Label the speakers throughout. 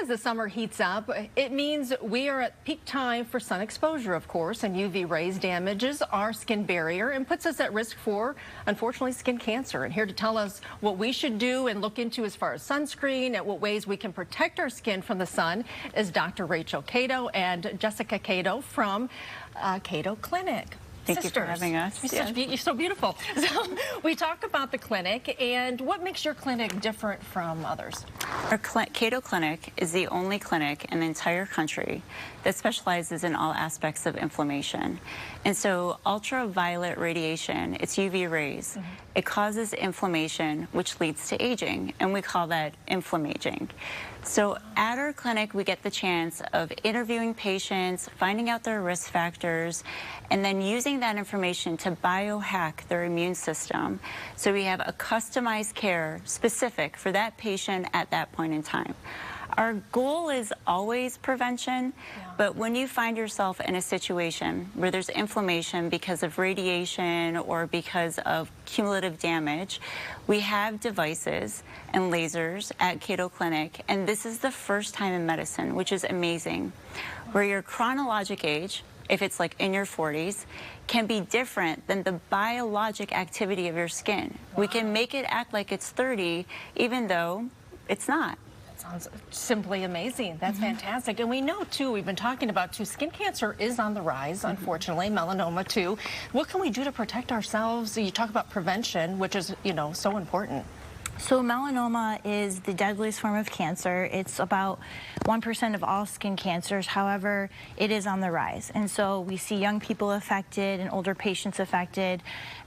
Speaker 1: as the summer heats up, it means we are at peak time for sun exposure, of course, and UV rays damages our skin barrier and puts us at risk for, unfortunately, skin cancer. And here to tell us what we should do and look into as far as sunscreen and what ways we can protect our skin from the sun is Dr. Rachel Kado and Jessica Kado from Kado Clinic.
Speaker 2: Thank you for having us.
Speaker 1: You're so beautiful. So we talk about the clinic, and what makes your clinic different from others?
Speaker 2: Our Kado Clinic is the only clinic in the entire country that specializes in all aspects of inflammation. And so ultraviolet radiation, it's UV rays, it causes inflammation, which leads to aging, and we call that inflammaging. So at our clinic, we get the chance of interviewing patients, finding out their risk factors, and then using that information to biohack their immune system. So we have a customized care specific for that patient at that point in time. Our goal is always prevention, but when you find yourself in a situation where there's inflammation because of radiation or because of cumulative damage, we have devices and lasers at Kado Clinic, and this is the first time in medicine, which is amazing, where your chronologic age, if it's like in your 40s, can be different than the biologic activity of your skin. We can make it act like it's 30, even though it's not.
Speaker 1: Sounds simply amazing. That's fantastic. And we know, too, we've been talking about, too, skin cancer is on the rise, unfortunately, melanoma, too. What can we do to protect ourselves? You talk about prevention, which is, you know, so important.
Speaker 3: So melanoma is the deadliest form of cancer. It's about 1% of all skin cancers. However, it is on the rise. And so we see young people affected and older patients affected.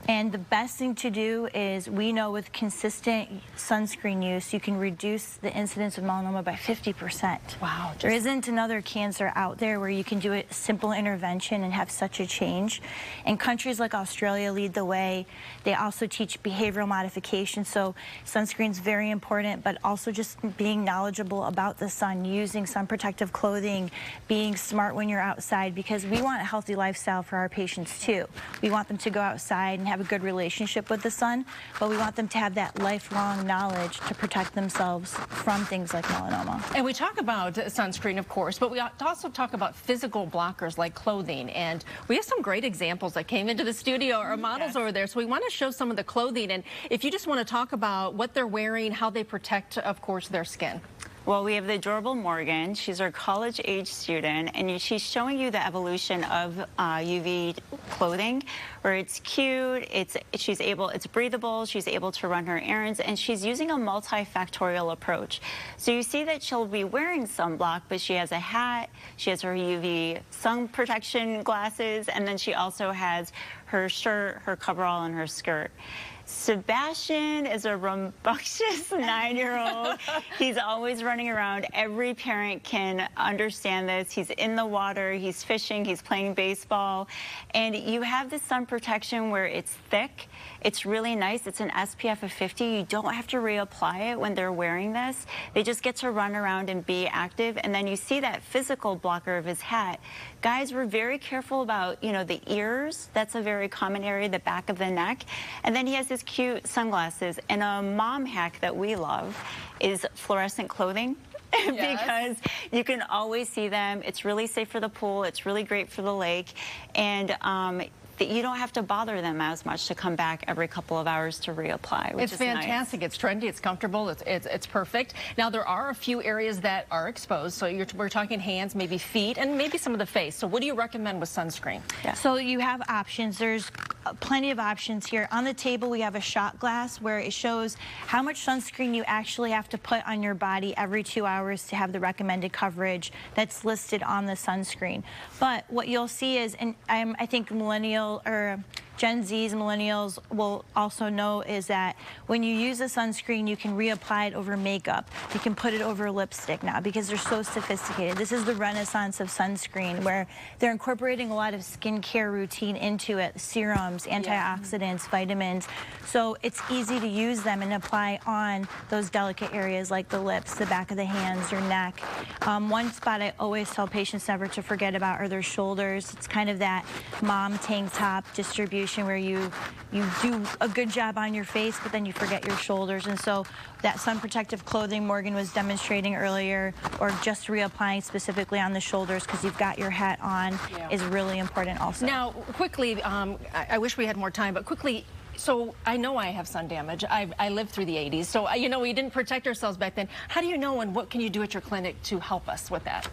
Speaker 3: And the best thing to do is, we know with consistent sunscreen use, you can reduce the incidence of melanoma by 50%.
Speaker 1: Wow.
Speaker 3: There isn't another cancer out there where you can do a simple intervention and have such a change. And countries like Australia lead the way. They also teach behavioral modification. So sunscreen's very important, but also just being knowledgeable about the sun, using sun protective clothing, being smart when you're outside, because we want a healthy lifestyle for our patients too. We want them to go outside and have a good relationship with the sun, but we want them to have that lifelong knowledge to protect themselves from things like melanoma.
Speaker 1: And we talk about sunscreen, of course, but we also talk about physical blockers like clothing. And we have some great examples that came into the studio, our models over there. So we want to show some of the clothing. And if you just want to talk about what they're wearing, how they protect, of course, their skin.
Speaker 2: Well, we have the adorable Morgan. She's our college-age student, and she's showing you the evolution of UV clothing, where it's cute, it's breathable, she's able to run her errands, and she's using a multifactorial approach. So you see that she'll be wearing sunblock, but she has a hat, she has her UV sun protection glasses, and then she also has her shirt, her coverall, and her skirt. Sebastian is a rambunctious 9-year-old. He's always running around. Every parent can understand this. He's in the water, he's fishing, he's playing baseball. And you have the sun protection where it's thick. It's really nice. It's an SPF of 50. You don't have to reapply it when they're wearing this. They just get to run around and be active. And then you see that physical blocker of his hat. Guys, we're very careful about, you know, the ears. That's a very common area, the back of the neck. And then he has his cute sunglasses. And a mom hack that we love is fluorescent clothing. Because you can always see them. It's really safe for the pool. It's really great for the lake. And that you don't have to bother them as much to come back every couple of hours to reapply, which is
Speaker 1: fantastic.
Speaker 2: Nice.
Speaker 1: It's trendy, it's comfortable, it's perfect. Now, there are a few areas that are exposed, so we're talking hands, maybe feet, and maybe some of the face. So what do you recommend with sunscreen?
Speaker 3: So you have options. There's plenty of options here. On the table, we have a shot glass where it shows how much sunscreen you actually have to put on your body every 2 hours to have the recommended coverage that's listed on the sunscreen. But what you'll see is, and I think Gen Zs, millennials will also know, is that when you use a sunscreen, you can reapply it over makeup. You can put it over lipstick now because they're so sophisticated. This is the renaissance of sunscreen, where they're incorporating a lot of skincare routine into it, serums, antioxidants, vitamins. So it's easy to use them and apply on those delicate areas like the lips, the back of the hands, your neck. One spot I always tell patients never to forget about are their shoulders. It's kind of that mom tank top distribution situation where you do a good job on your face, but then you forget your shoulders. And so that sun protective clothing Morgan was demonstrating earlier, or just reapplying specifically on the shoulders because you've got your hat on, is really important also.
Speaker 1: Now, quickly, I wish we had more time, but quickly, so I know I have sun damage. I lived through the 80s, so you know, we didn't protect ourselves back then. How do you know, and what can you do at your clinic to help us with that?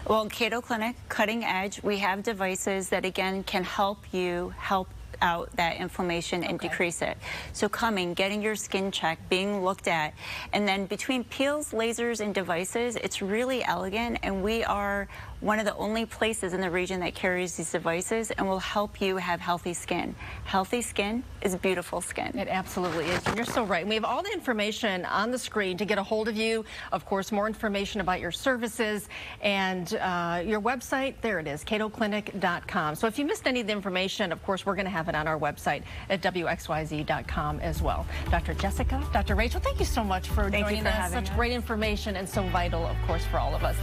Speaker 2: Well, Kado Clinic, cutting edge, we have devices that, again, can help you help out that inflammation and decrease it. So coming, getting your skin checked, being looked at, and then between peels, lasers, and devices, it's really elegant, and we are one of the only places in the region that carries these devices and will help you have healthy skin. Healthy skin is beautiful skin.
Speaker 1: It absolutely is. And you're so right. And we have all the information on the screen to get a hold of you. Of course, more information about your services and your website. There it is, kadoclinic.com. So if you missed any of the information, of course, we're going to have it on our website at WXYZ.com as well. Dr. Jessica, Dr. Rachel, thank you so much for joining us. Such great information and so vital, of course, for all of us.